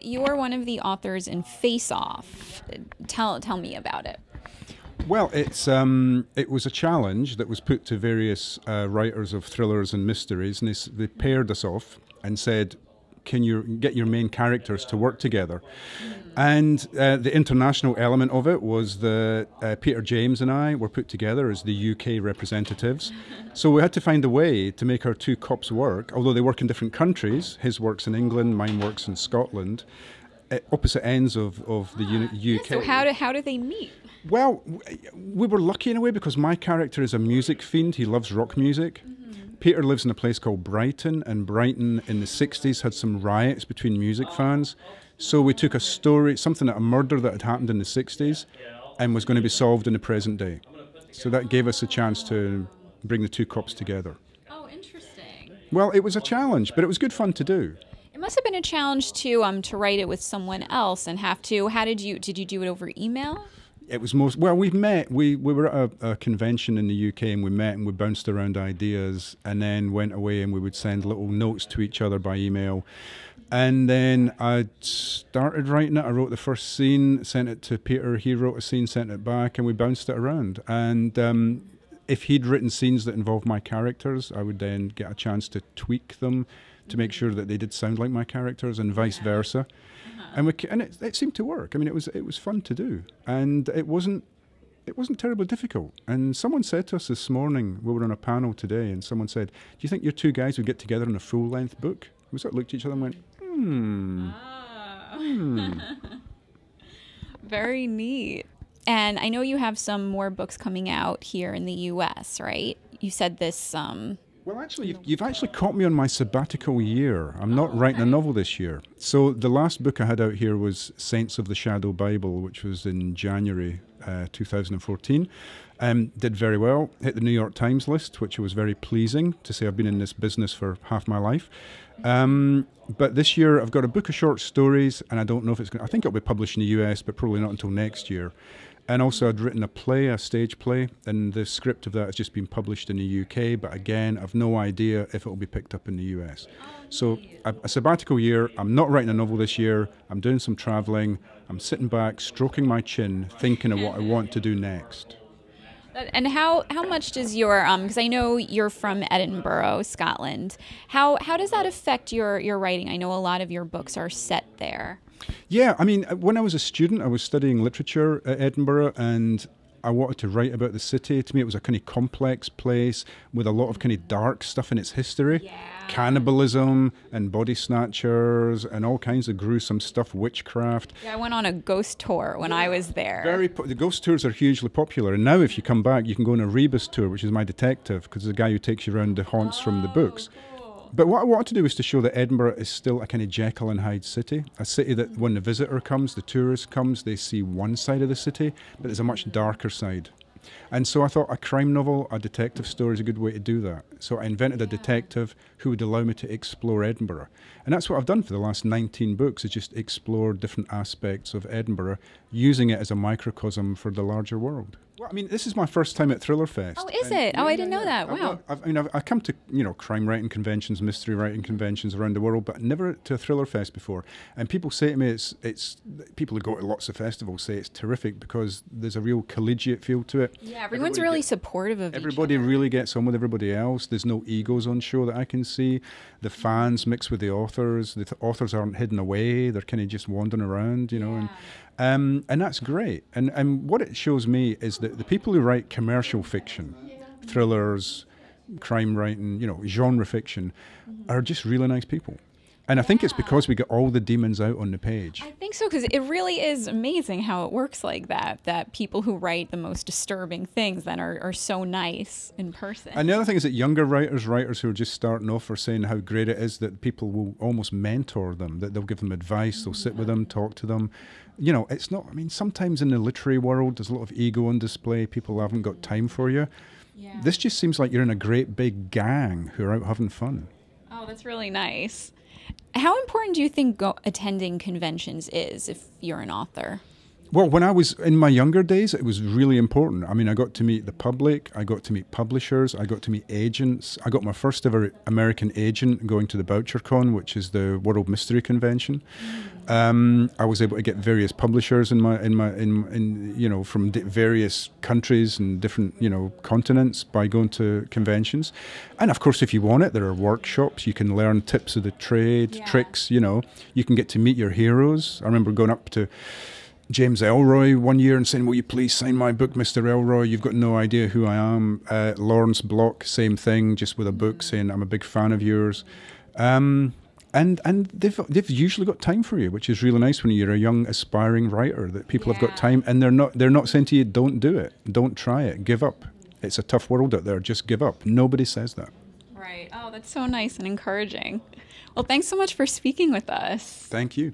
you are one of the authors in Face Off. Tell me about it. Well, it was a challenge that was put to various writers of thrillers and mysteries, and they paired us off and said, can you get your main characters to work together? And the international element of it was that Peter James and I were put together as the UK representatives. So we had to find a way to make our two cops work, although they work in different countries. His works in England, mine works in Scotland, at opposite ends of the UK. So how do they meet? Well, we were lucky in a way because my character is a music fiend. He loves rock music. Peter lives in a place called Brighton, and Brighton in the 60s had some riots between music fans. So we took a story, a murder that had happened in the 60s and was going to be solved in the present day. So that gave us a chance to bring the two cops together. Oh, interesting. Well, it was a challenge, but it was good fun to do. It must have been a challenge to write it with someone else and have to. Did you do it over email? It was we met, we were at a convention in the UK, and we met and we bounced around ideas and then went away, and we would send little notes to each other by email. And then I started writing it. I wrote the first scene, sent it to Peter, he wrote a scene, sent it back, and we bounced it around. And if he'd written scenes that involved my characters, I would then get a chance to tweak them to make sure that they did sound like my characters, and vice versa. And it seemed to work. I mean, it was fun to do, and it wasn't terribly difficult. And someone said to us this morning, we were on a panel today, and someone said, "Do you think your two guys would get together on a full-length book?" We sort of looked at each other and went, Very neat. And I know you have some more books coming out here in the U.S., right? You said this. Well, actually, you've actually caught me on my sabbatical year. I'm not writing a novel this year. So the last book I had out here was Saints of the Shadow Bible, which was in January 2014. Did very well, hit the New York Times list, which was very pleasing to say. I've been in this business for half my life. But this year I've got a book of short stories, and I don't know if it's going to, I think it'll be published in the US, but probably not until next year. And also I'd written a play, a stage play, and the script of that has just been published in the UK, but again, I've no idea if it will be picked up in the US. So a sabbatical year. I'm not writing a novel this year. I'm doing some traveling. I'm sitting back, stroking my chin, thinking of what I want to do next. And how much does your because I know you're from Edinburgh, Scotland. How does that affect your writing? I know a lot of your books are set there. Yeah, I mean, when I was a student, I was studying literature at Edinburgh, and I wanted to write about the city. To me, it was a kind of complex place with a lot of kind of dark stuff in its history. Yeah. Cannibalism and body snatchers and all kinds of gruesome stuff, witchcraft. Yeah, I went on a ghost tour when I was there. The ghost tours are hugely popular, and now if you come back, you can go on a Rebus tour, which is my detective, because it's a guy who takes you around the haunts from the books. Cool. But what I wanted to do was to show that Edinburgh is still a kind of Jekyll and Hyde city, a city that when the visitor comes, the tourist comes, they see one side of the city, but there's a much darker side. And so I thought a crime novel, a detective story is a good way to do that. So I invented a detective who would allow me to explore Edinburgh. And that's what I've done for the last 19 books, is just explore different aspects of Edinburgh, using it as a microcosm for the larger world. Well, I mean, this is my first time at ThrillerFest. Oh, is it? I didn't know that. Wow. I've come to, crime writing conventions, mystery writing conventions around the world, but never to a ThrillerFest before. And people say to me, it's people who go to lots of festivals say it's terrific because there's a real collegiate feel to it. Yeah, everyone's really supportive of each other. Everybody really gets on with everybody else. There's no egos on show that I can see. The fans mix with the authors. The authors aren't hidden away. They're kind of just wandering around, Yeah. And that's great. And what it shows me is that the people who write commercial fiction, thrillers, crime writing, genre fiction, are just really nice people. And I think it's because we get all the demons out on the page. I think so, because it really is amazing how it works like that people who write the most disturbing things then are so nice in person. And the other thing is that younger writers who are just starting off, are saying how great it is that people will almost mentor them, that they'll give them advice, they'll sit with them, talk to them. It's not, sometimes in the literary world, there's a lot of ego on display. People haven't got time for you. Yeah. This just seems like you're in a great big gang who are out having fun. Oh, that's really nice. How important do you think attending conventions is if you're an author? Well, when I was in my younger days, it was really important. I mean, I got to meet the public, I got to meet publishers, I got to meet agents. I got my first ever American agent going to the BoucherCon, which is the World Mystery Convention. I was able to get various publishers from various countries and different continents by going to conventions. And of course, if you want it, there are workshops. You can learn tips of the trade, tricks. You can get to meet your heroes. I remember going up to James Elroy one year and saying, "Will you please sign my book, Mr. Elroy? You've got no idea who I am." Lawrence Block, same thing, just with a book saying, "I'm a big fan of yours." And they've usually got time for you, which is really nice when you're a young aspiring writer, that people have got time, and they're not saying to you, "Don't do it, don't try it, give up. It's a tough world out there, just give up." Nobody says that. Right. Oh, that's so nice and encouraging. Well, thanks so much for speaking with us. Thank you.